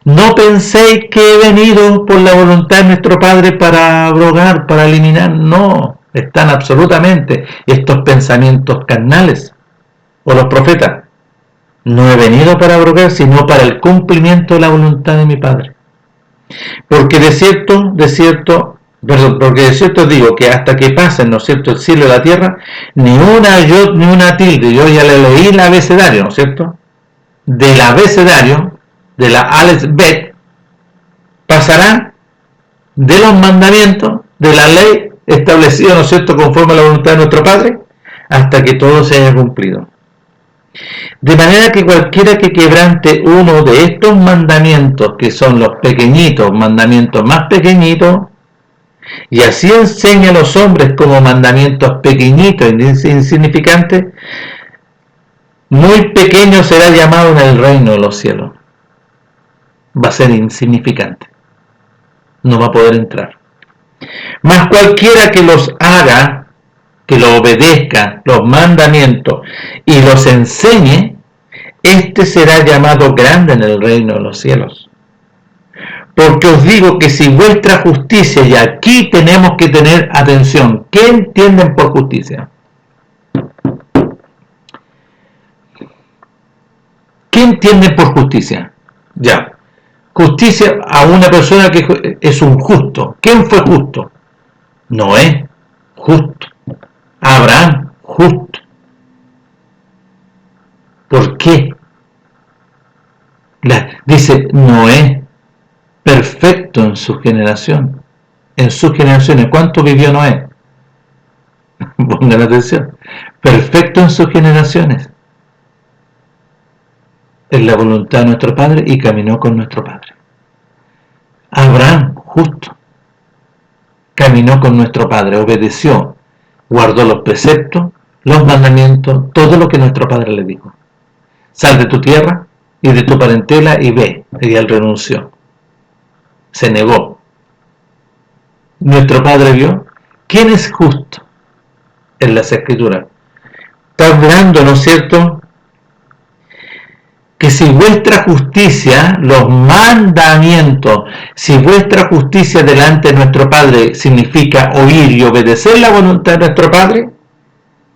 S1: No penséis que he venido por la voluntad de nuestro Padre para abrogar, para eliminar. No, están absolutamente estos pensamientos carnales. O los profetas: no he venido para abrogar, sino para el cumplimiento de la voluntad de mi Padre. Porque de cierto digo que hasta que pasen, ¿no es cierto?, el cielo y la tierra, ni una yod ni una tilde. Yo ya le leí el abecedario, ¿no es cierto? Del abecedario, de la Aleph Bet, pasará de los mandamientos, de la ley establecida, ¿no es cierto?, conforme a la voluntad de nuestro Padre, hasta que todo se haya cumplido. De manera que cualquiera que quebrante uno de estos mandamientos, que son los pequeñitos, mandamientos más pequeñitos, y así enseña a los hombres como mandamientos pequeñitos e insignificantes, muy pequeño será llamado en el reino de los cielos. Va a ser insignificante, no va a poder entrar. Mas cualquiera que los haga, que lo obedezca, los mandamientos, y los enseñe, este será llamado grande en el reino de los cielos. Porque os digo que si vuestra justicia, y aquí tenemos que tener atención, ¿qué entienden por justicia? ¿Qué entienden por justicia? Ya. Justicia a una persona que es un justo. ¿Quién fue justo? Noé, justo. Abraham, justo. ¿Por qué? Dice Noé, perfecto en su generación. En sus generaciones, ¿cuánto vivió Noé? Pongan atención. Perfecto en sus generaciones. En la voluntad de nuestro Padre y caminó con nuestro Padre. Abraham, justo, caminó con nuestro Padre, obedeció, guardó los preceptos, los mandamientos, todo lo que nuestro Padre le dijo. Sal de tu tierra y de tu parentela y ve. Y él renunció, se negó. Nuestro Padre vio. ¿Quién es justo en las Escrituras? Está hablando, ¿no es cierto?, que si vuestra justicia, los mandamientos, si vuestra justicia delante de nuestro Padre significa oír y obedecer la voluntad de nuestro Padre,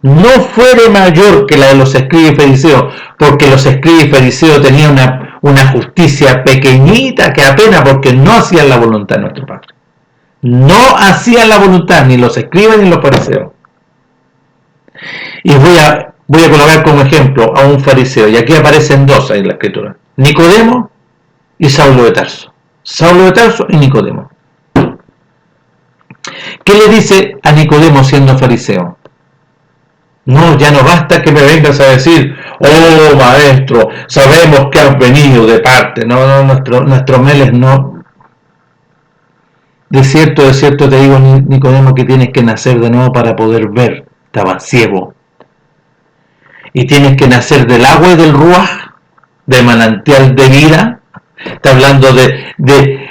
S1: no fuere mayor que la de los escribas y fariseos, porque los escribas y fariseos tenían una justicia pequeñita que apenas, porque no hacían la voluntad de nuestro Padre. No hacían la voluntad, ni los escribas ni los fariseos. Y voy a colocar como ejemplo a un fariseo, y aquí aparecen dos en la escritura: Nicodemo y Saulo de Tarso. Saulo de Tarso y Nicodemo. ¿Qué le dice a Nicodemo siendo fariseo? No, ya no basta que me vengas a decir, oh maestro, sabemos que has venido de parte. No, nuestro Meles no. De cierto te digo, Nicodemo, que tienes que nacer de nuevo para poder ver. Estaba ciego. Y tienes que nacer del agua y del ruaj, del manantial de vida. Está hablando de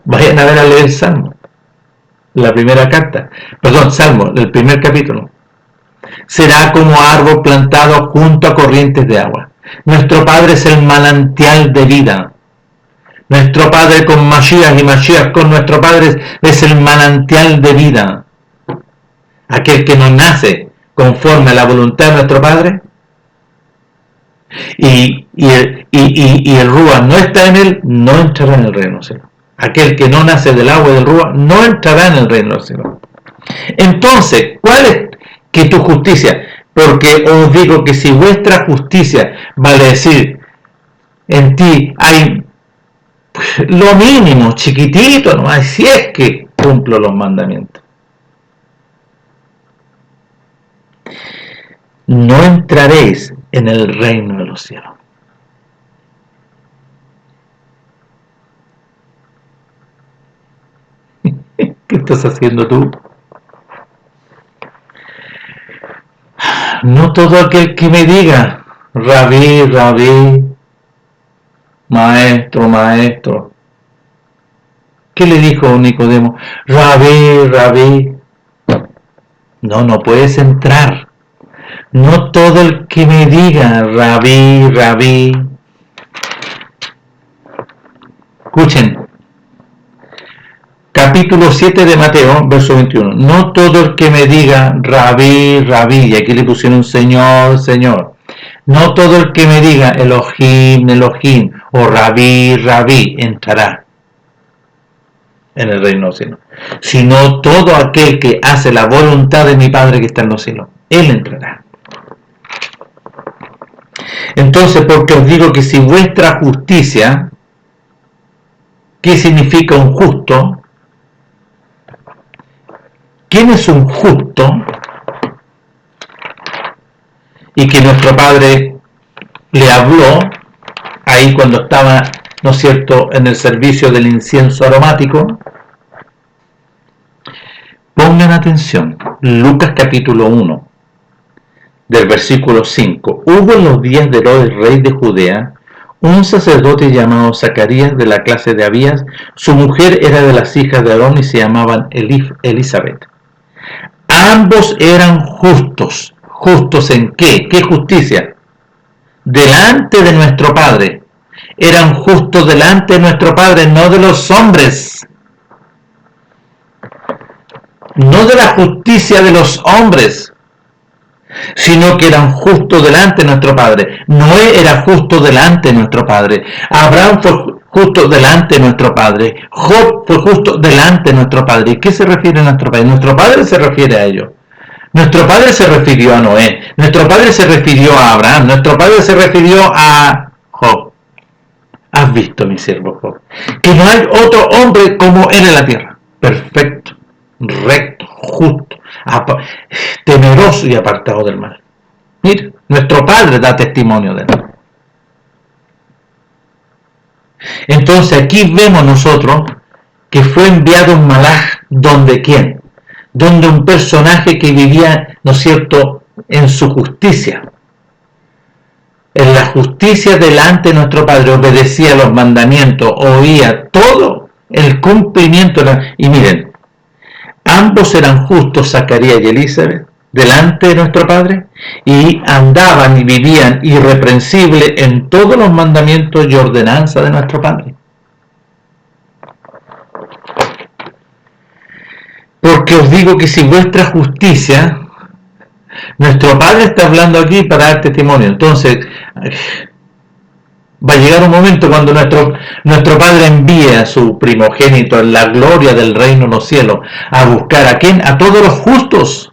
S1: vayan a ver a leer el Salmo, la primera carta, perdón, Salmo, el primer capítulo. Será como árbol plantado junto a corrientes de agua. Nuestro Padre es el manantial de vida. Nuestro Padre con Mashiach y Mashiach con nuestro Padre es el manantial de vida. Aquel que nos nace conforme a la voluntad de nuestro Padre y el Ruach no está en él, no entrará en el reino de los cielos. Aquel que no nace del agua y del Ruach no entrará en el reino de los cielos. Entonces, ¿cuál es que tu justicia? Porque os digo que si vuestra justicia, vale decir, en ti hay lo mínimo, chiquitito, ¿no? Así es que cumplo los mandamientos. No entraréis en el reino de los cielos. ¿Qué estás haciendo tú? No todo aquel que me diga, Rabí, Rabí, maestro, maestro. ¿Qué le dijo Nicodemo? Rabí, Rabí. No puedes entrar. No todo el que me diga, Rabí, Rabí. Escuchen. Capítulo 7 de Mateo, verso 21. No todo el que me diga, Rabí, Rabí. Y aquí le pusieron Señor, Señor. No todo el que me diga Elohim, Elohim o Rabí, Rabí entrará en el reino de los cielos, sino todo aquel que hace la voluntad de mi Padre que está en los cielos, él entrará. Entonces, porque os digo que si vuestra justicia, ¿qué significa un justo? ¿Quién es un justo? Y que nuestro Padre le habló ahí cuando estaba, ¿no es cierto?, en el servicio del incienso aromático. Pongan atención, Lucas capítulo 1, del versículo 5. Hubo en los días de Herodes, rey de Judea, un sacerdote llamado Zacarías, de la clase de Abías. Su mujer era de las hijas de Aarón y se llamaban Elizabeth. Ambos eran justos. ¿Justos en qué? ¿Qué justicia? Delante de nuestro Padre. Eran justos delante de nuestro Padre, no de los hombres. No de la justicia de los hombres, sino que eran justos delante de nuestro Padre. Noé era justo delante de nuestro Padre. Abraham fue justo delante de nuestro Padre. Job fue justo delante de nuestro Padre. ¿Y qué se refiere a nuestro Padre? Nuestro Padre se refiere a ellos. Nuestro Padre se refirió a Noé. Nuestro Padre se refirió a Abraham. Nuestro Padre se refirió a Job. ¿Has visto, mi siervo Job? Que no hay otro hombre como él en la tierra. Perfecto, recto, justo, temeroso y apartado del mal. Mira, nuestro Padre da testimonio de él. Entonces aquí vemos nosotros que fue enviado un malaj, ¿donde quién? Donde un personaje que vivía, ¿no es cierto?, en su justicia. En la justicia delante de nuestro Padre, obedecía los mandamientos, oía todo el cumplimiento. Y miren, ambos eran justos, Zacarías y Elizabeth, delante de nuestro Padre, y andaban y vivían irreprensible en todos los mandamientos y ordenanzas de nuestro Padre. Porque os digo que si vuestra justicia, nuestro Padre está hablando aquí para dar testimonio, entonces va a llegar un momento cuando nuestro Padre envíe a su primogénito en la gloria del reino de los cielos a buscar ¿a quién? A todos los justos,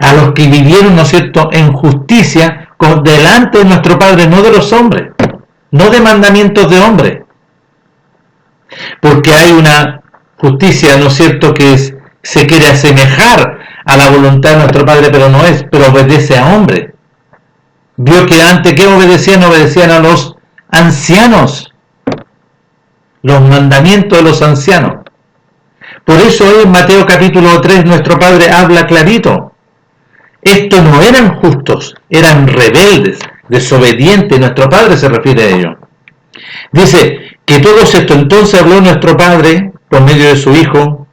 S1: a los que vivieron, ¿no es cierto?, en justicia delante de nuestro Padre, no de los hombres, no de mandamientos de hombres, porque hay una justicia, ¿no es cierto?, que se quiere asemejar a la voluntad de nuestro Padre, pero no es, pero obedece a hombres. Vio que antes que obedecían a los ancianos, los mandamientos de los ancianos. Por eso hoy en Mateo capítulo 3 nuestro Padre habla clarito. Estos no eran justos, eran rebeldes, desobedientes. Nuestro Padre se refiere a ellos. Dice que todos esto entonces habló nuestro Padre por medio de su Hijo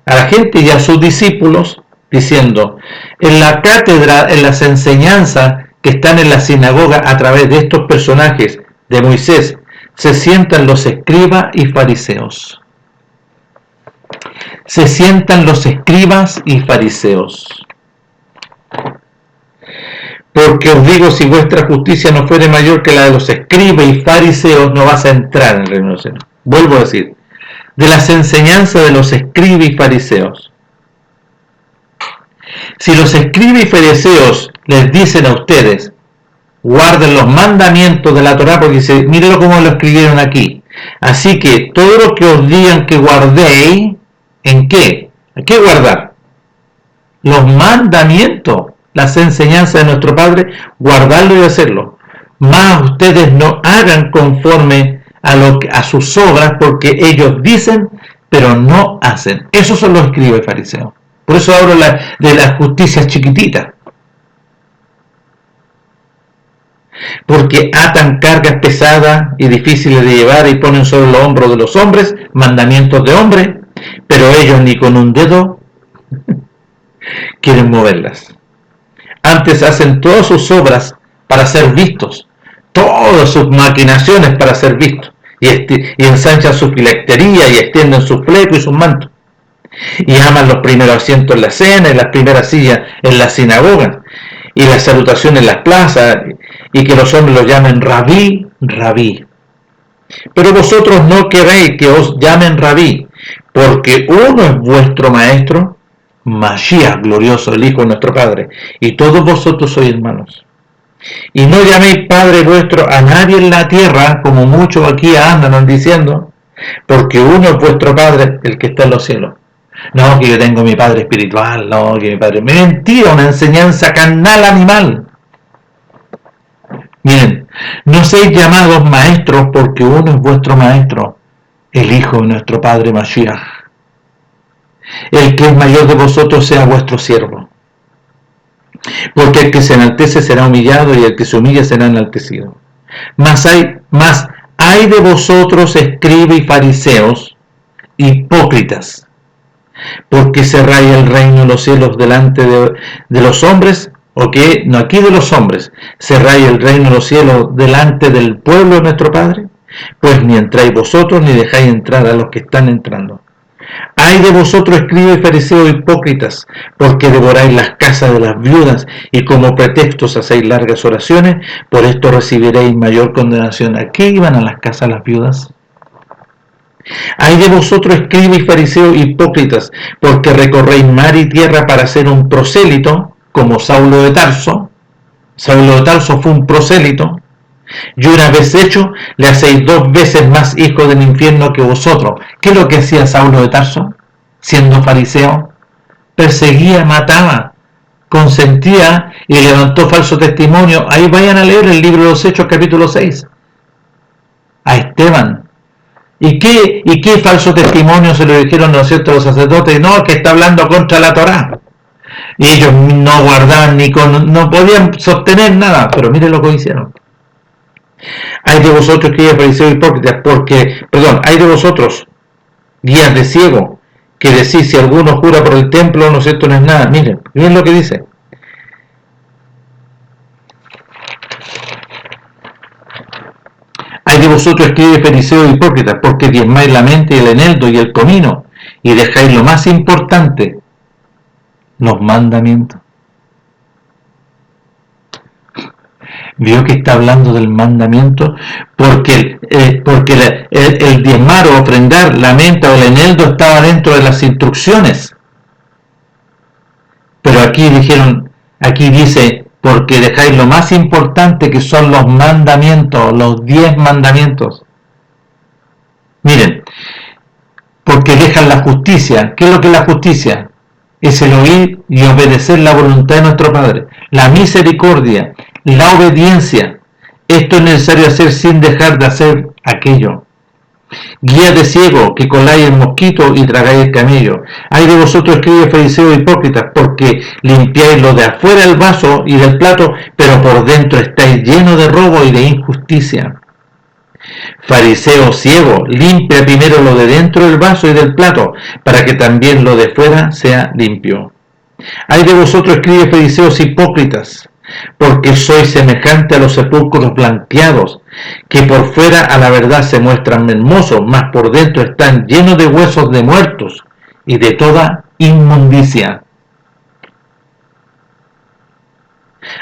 S1: a la gente y a sus discípulos, diciendo: en la cátedra, en las enseñanzas que están en la sinagoga a través de estos personajes de Moisés, se sientan los escribas y fariseos. Se sientan los escribas y fariseos. Porque os digo, si vuestra justicia no fuere mayor que la de los escribas y fariseos, no vas a entrar en el reino de los cielos. Vuelvo a decir, de las enseñanzas de los escribas y fariseos. Si los escribas y fariseos les dicen a ustedes, guarden los mandamientos de la Torá, porque dice, mírenlo como lo escribieron aquí. Así que todo lo que os digan que guardéis, ¿en qué? ¿A qué guardar? Los mandamientos, las enseñanzas de nuestro Padre, guardarlo y hacerlo. Más ustedes no hagan conforme a sus obras, porque ellos dicen, pero no hacen. Esos son los escribas y fariseos. Por eso hablo de las justicias chiquititas. Porque atan cargas pesadas y difíciles de llevar y ponen sobre los hombros de los hombres mandamientos de hombres, pero ellos ni con un dedo quieren moverlas. Antes hacen todas sus obras para ser vistos, todas sus maquinaciones para ser vistos, y ensanchan su filactería y extienden sus flecos y sus mantos. Y aman los primeros asientos en la cena y las primeras sillas en las sinagogas y las salutaciones en las plazas, y que los hombres los llamen rabí, rabí. Pero vosotros no queréis que os llamen rabí, porque uno es vuestro maestro, Mashiach, glorioso, el Hijo de nuestro Padre, y todos vosotros sois hermanos. Y no llaméis Padre vuestro a nadie en la tierra, como muchos aquí andan diciendo, porque uno es vuestro Padre, el que está en los cielos. No, que yo tengo mi Padre espiritual, no, que mi Padre... Mentira, una enseñanza carnal, animal. Miren, no seáis llamados maestros, porque uno es vuestro maestro, el Hijo de nuestro Padre Mashiach. El que es mayor de vosotros sea vuestro siervo. Porque el que se enaltece será humillado, y el que se humilla será enaltecido. Mas hay de vosotros, escribas y fariseos, hipócritas, porque cerráis el reino de los cielos delante de los hombres, o que, no aquí de los hombres, cerráis el reino de los cielos delante del pueblo de nuestro Padre, pues ni entráis vosotros ni dejáis entrar a los que están entrando. Ay de vosotros, escribas y fariseos hipócritas, porque devoráis las casas de las viudas y como pretextos hacéis largas oraciones, por esto recibiréis mayor condenación. ¿A qué iban a las casas las viudas? Ay de vosotros, escribas y fariseos hipócritas, porque recorréis mar y tierra para ser un prosélito, como Saulo de Tarso. Saulo de Tarso fue un prosélito, y una vez hecho, le hacéis 2 veces más hijo del infierno que vosotros. ¿Qué es lo que hacía Saulo de Tarso, siendo fariseo? Perseguía, mataba, consentía y levantó falso testimonio. Ahí vayan a leer el libro de los Hechos, capítulo 6. A Esteban. ¿Y qué falso testimonio se lo dijeron, ¿no es cierto?, los sacerdotes? No, que está hablando contra la Torá. Y ellos no guardaban no podían sostener nada, pero miren lo que hicieron. Hay de vosotros, que fariseos hipócritas, hay de vosotros, guías de ciego, que decís, si alguno jura por el templo, no es cierto, no es nada. Miren lo que dice. Hay de vosotros, escribe fariseos hipócritas, porque diezmáis la mente y el eneldo y el comino, y dejáis lo más importante, los mandamientos. Vio que está hablando del mandamiento, porque el diezmar o ofrendar la menta o el eneldo estaba dentro de las instrucciones. Pero aquí dice, porque dejáis lo más importante, que son los mandamientos, los 10 mandamientos. Miren, porque dejan la justicia. ¿Qué es lo que es la justicia? Es el oír y obedecer la voluntad de nuestro Padre. La misericordia, la obediencia. Esto es necesario hacer sin dejar de hacer aquello. Guía de ciego, que coláis el mosquito y tragáis el camello. Hay de vosotros, escribe fariseos hipócritas, porque limpiáis lo de afuera del vaso y del plato, pero por dentro estáis llenos de robo y de injusticia. Fariseo ciego, limpia primero lo de dentro del vaso y del plato, para que también lo de fuera sea limpio. Hay de vosotros, escribe fariseos hipócritas, porque sois semejante a los sepulcros blanqueados, que por fuera a la verdad se muestran hermosos, mas por dentro están llenos de huesos de muertos y de toda inmundicia.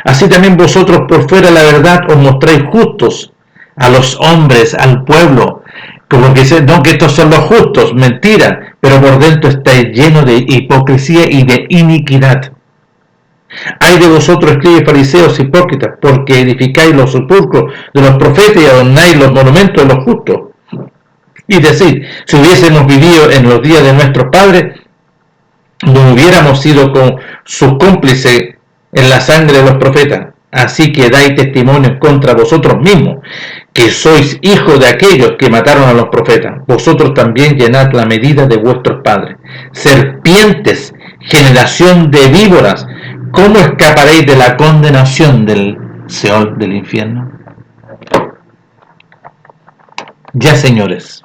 S1: Así también vosotros por fuera la verdad os mostráis justos a los hombres, al pueblo, como que no, que estos son los justos, mentira, pero por dentro estáis llenos de hipocresía y de iniquidad. Hay de vosotros, escribe fariseos hipócritas, porque edificáis los sepulcros de los profetas y adornáis los monumentos de los justos. Y decid, si hubiésemos vivido en los días de nuestros padres, no hubiéramos sido con sus cómplices en la sangre de los profetas. Así que dais testimonio contra vosotros mismos, que sois hijos de aquellos que mataron a los profetas. Vosotros también llenad la medida de vuestros padres. Serpientes, generación de víboras, ¿cómo escaparéis de la condenación del Seol, del infierno? Ya, señores,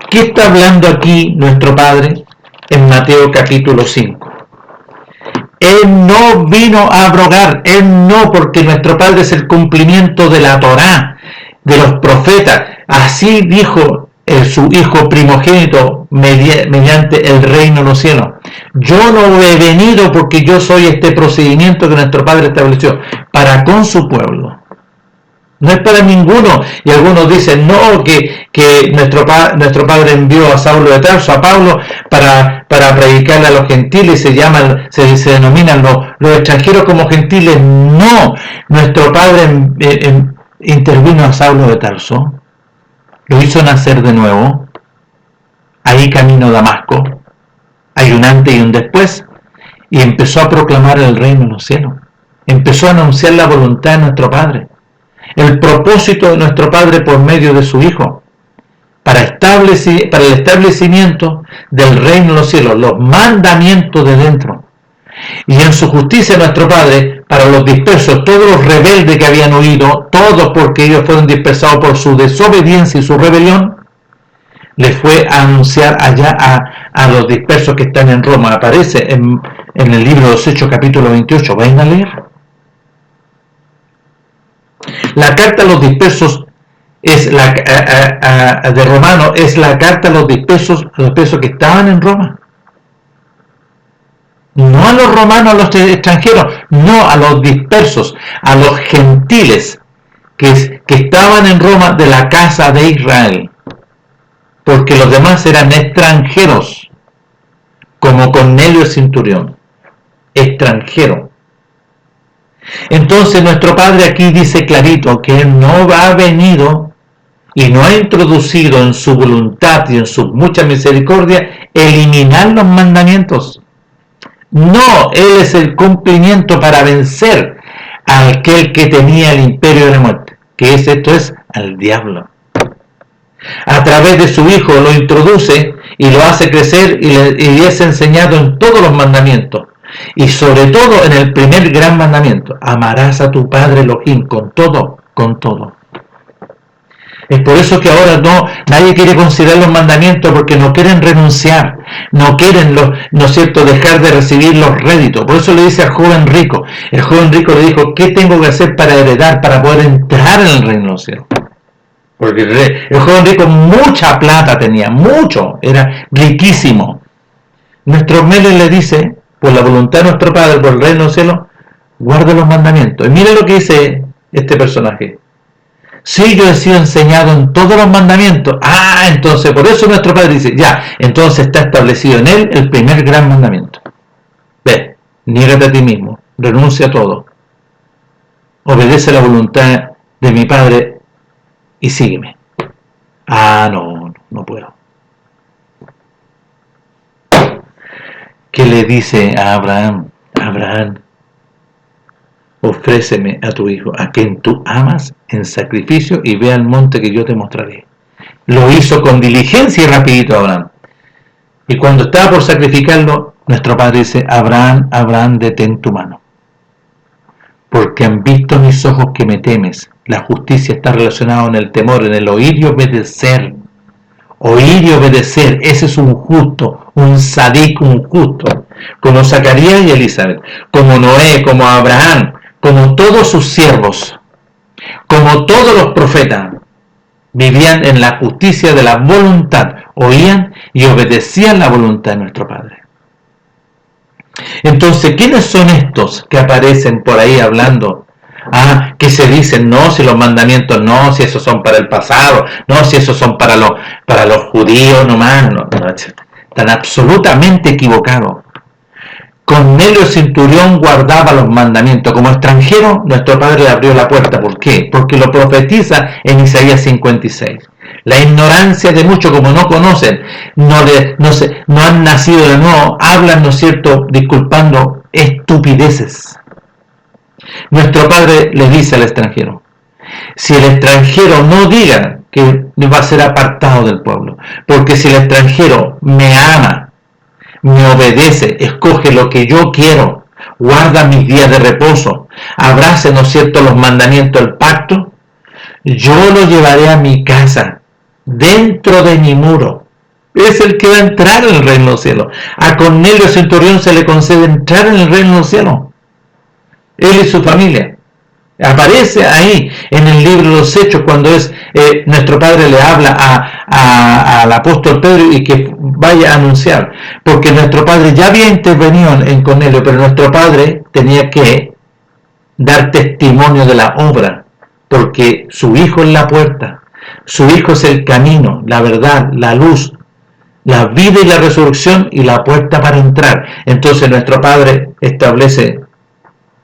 S1: ¿qué está hablando aquí nuestro Padre en Mateo capítulo 5? Él no vino a abrogar, Él no, porque nuestro Padre es el cumplimiento de la Torá, de los profetas. Así dijo su Hijo primogénito mediante el reino de los cielos. Yo no he venido porque yo soy este procedimiento que nuestro Padre estableció para con su pueblo. No es para ninguno. Y algunos dicen, no, que nuestro Padre envió a Saulo de Tarso, a Pablo, para predicarle a los gentiles, se denominan los extranjeros como gentiles. No, nuestro Padre intervino a Saulo de Tarso, lo hizo nacer de nuevo, ahí camino a Damasco, hay un antes y un después, y empezó a proclamar el reino de los cielos, empezó a anunciar la voluntad de nuestro Padre, el propósito de nuestro Padre por medio de su Hijo, para el establecimiento del reino de los cielos, los mandamientos de dentro. Y en su justicia nuestro Padre, para los dispersos, todos los rebeldes que habían huido, todos porque ellos fueron dispersados por su desobediencia y su rebelión, les fue a anunciar allá a los dispersos que están en Roma. Aparece en el libro de los Hechos capítulo 28, vayan a leer. La carta a los dispersos de Romano es la carta a los dispersos que estaban en Roma. No a los romanos, a los extranjeros, no a los dispersos, a los gentiles que estaban en Roma de la casa de Israel, porque los demás eran extranjeros, como Cornelio el centurión, extranjero. Entonces nuestro Padre aquí dice clarito que Él no ha venido y no ha introducido en su voluntad y en su mucha misericordia eliminar los mandamientos. No, Él es el cumplimiento para vencer a aquel que tenía el imperio de la muerte, que esto es al diablo. A través de su Hijo lo introduce y lo hace crecer y es enseñado en todos los mandamientos. Y sobre todo en el primer gran mandamiento, amarás a tu Padre Elohim con todo, con todo. Es por eso que ahora nadie quiere considerar los mandamientos, porque no quieren renunciar. no quieren, ¿no es cierto?, dejar de recibir los réditos. Por eso le dice al joven rico. El joven rico le dijo, ¿qué tengo que hacer para heredar, para poder entrar en el reino de los cielos? Porque el joven rico mucha plata tenía, mucho, era riquísimo. Nuestro medio le dice, por la voluntad de nuestro Padre, por el reino de los cielos, guarda los mandamientos. Y mire lo que dice este personaje. Sí, yo he sido enseñado en todos los mandamientos. Entonces, por eso nuestro Padre dice, ya, entonces está establecido en él el primer gran mandamiento. Ve, niégate a ti mismo, renuncia a todo, obedece la voluntad de mi Padre y sígueme. No puedo. ¿Qué le dice a Abraham? Abraham, ofréceme a tu hijo, a quien tú amas, en sacrificio, y ve al monte que yo te mostraré. Lo hizo con diligencia y rapidito Abraham. Y cuando estaba por sacrificarlo, nuestro Padre dice, Abraham, Abraham, detén tu mano. Porque han visto mis ojos que me temes. La justicia está relacionada en el temor, en el oír y obedecer. Oír y obedecer, ese es un justo, un sadik, un justo. Como Zacarías y Elizabeth, como Noé, como Abraham, como todos sus siervos, como todos los profetas, vivían en la justicia de la voluntad, oían y obedecían la voluntad de nuestro Padre. Entonces, ¿quiénes son estos que aparecen por ahí hablando? Que se dicen, no, si los mandamientos no, si esos son para el pasado, no, si esos son para los judíos nomás, no, están absolutamente equivocados. Cornelio el centurión guardaba los mandamientos. Como extranjero, nuestro Padre le abrió la puerta. ¿Por qué? Porque lo profetiza en Isaías 56. La ignorancia de muchos, como no conocen, no han nacido de nuevo, hablan, ¿no es cierto?, disculpando estupideces. Nuestro Padre le dice al extranjero, si el extranjero no diga que va a ser apartado del pueblo, porque si el extranjero me ama, me obedece, escoge lo que yo quiero, guarda mis días de reposo, abrace, ¿no es cierto?, los mandamientos del pacto, yo lo llevaré a mi casa, dentro de mi muro. Es el que va a entrar en el reino de los cielos. A Cornelio el centurión se le concede entrar en el reino de los cielos. Él y su familia. Aparece ahí en el libro de los Hechos cuando nuestro Padre le habla al apóstol Pedro y que vaya a anunciar, porque nuestro Padre ya había intervenido en Cornelio, pero nuestro Padre tenía que dar testimonio de la obra, porque su Hijo es la puerta, su Hijo es el camino, la verdad, la luz, la vida y la resurrección y la puerta para entrar. Entonces nuestro Padre establece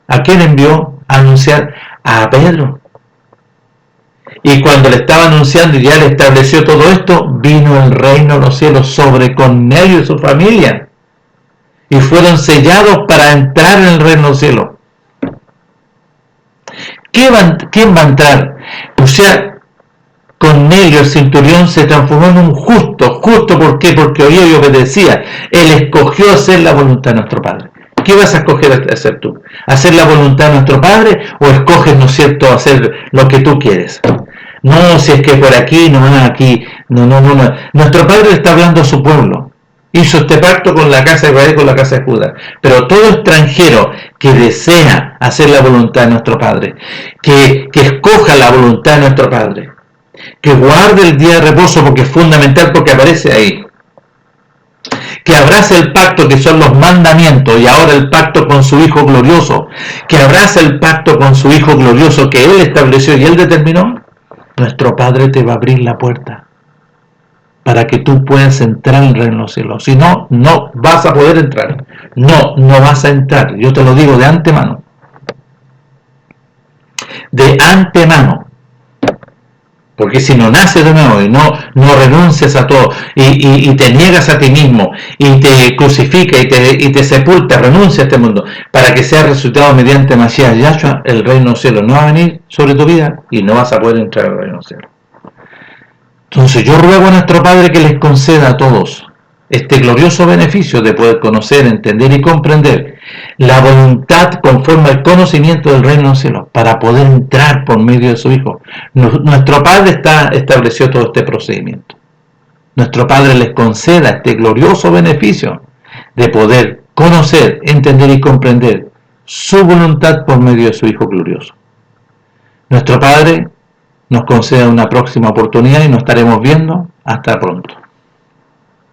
S1: a quién envió a anunciar a Pedro. Y cuando le estaba anunciando y ya le estableció todo esto, vino el reino de los cielos sobre Cornelio y su familia. Y fueron sellados para entrar en el reino de los cielos. ¿Quién va a entrar? O sea, Cornelio, el centurión, se transformó en un justo. ¿Justo por qué? Porque oía y obedecía. Él escogió hacer la voluntad de nuestro Padre. ¿Qué vas a escoger hacer tú? ¿Hacer la voluntad de nuestro Padre o escoges, ¿no es cierto?, hacer lo que tú quieres? No, si es que por aquí, no, aquí, no. Nuestro Padre está hablando a su pueblo. Hizo este pacto con la casa de Israel y con la casa de Judá. Pero todo extranjero que desea hacer la voluntad de nuestro Padre, que escoja la voluntad de nuestro Padre, que guarde el día de reposo porque es fundamental, porque aparece ahí, que abrace el pacto que son los mandamientos y ahora el pacto con su Hijo glorioso, que abrace el pacto con su Hijo glorioso que Él estableció y Él determinó, nuestro Padre te va a abrir la puerta para que tú puedas entrar en el reino de los cielos. Si no, no vas a poder entrar. No vas a entrar. Yo te lo digo de antemano. De antemano. Porque si no naces de nuevo y no renuncias a todo y te niegas a ti mismo y te crucificas y te sepultas, renuncia a este mundo para que sea resucitado mediante Mashiach Yahshua, el reino de los cielos no va a venir sobre tu vida y no vas a poder entrar al reino de los cielos. Entonces yo ruego a nuestro Padre que les conceda a todos este glorioso beneficio de poder conocer, entender y comprender la voluntad conforme al conocimiento del reino de los cielos para poder entrar por medio de su Hijo. Nuestro Padre estableció todo este procedimiento. nuestro Padre les conceda este glorioso beneficio de poder conocer, entender y comprender su voluntad por medio de su Hijo glorioso. Nuestro Padre nos conceda una próxima oportunidad y nos estaremos viendo. Hasta pronto.